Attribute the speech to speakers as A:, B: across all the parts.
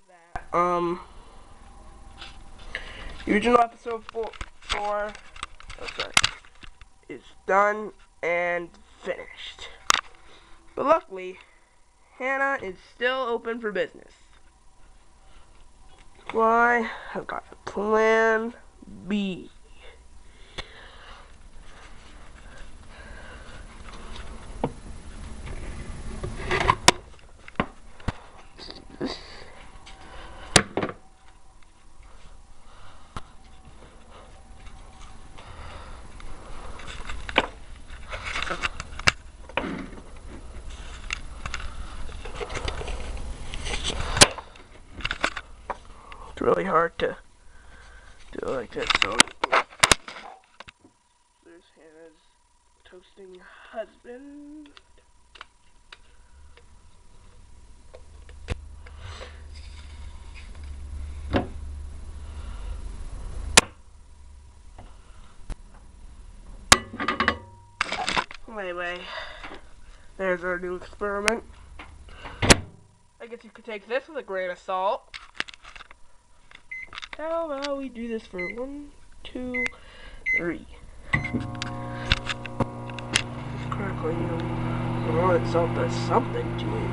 A: that original episode 4 is done and finished. But luckily, Hannah is still open for business. Why? I've got a plan B. It's really hard to do it like this, so there's Hannah's toasting husband. Anyway, there's our new experiment. I guess you could take this with a grain of salt. How about we do this for 1, 2, 3. Crackling. Oh, that salt does something to it.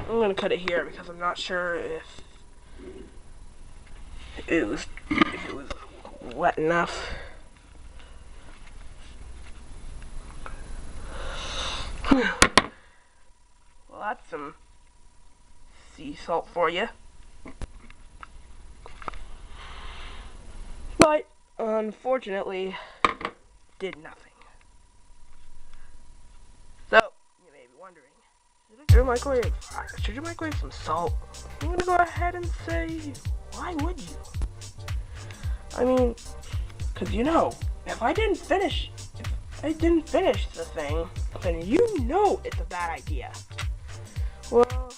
A: I'm gonna cut it here because I'm not sure if it was wet enough. Well, that's some sea salt for you. But unfortunately, did nothing. So you may be wondering, should you microwave some salt? I'm gonna go ahead and say, why would you? I mean, cause if I didn't finish the thing, then it's a bad idea. Well,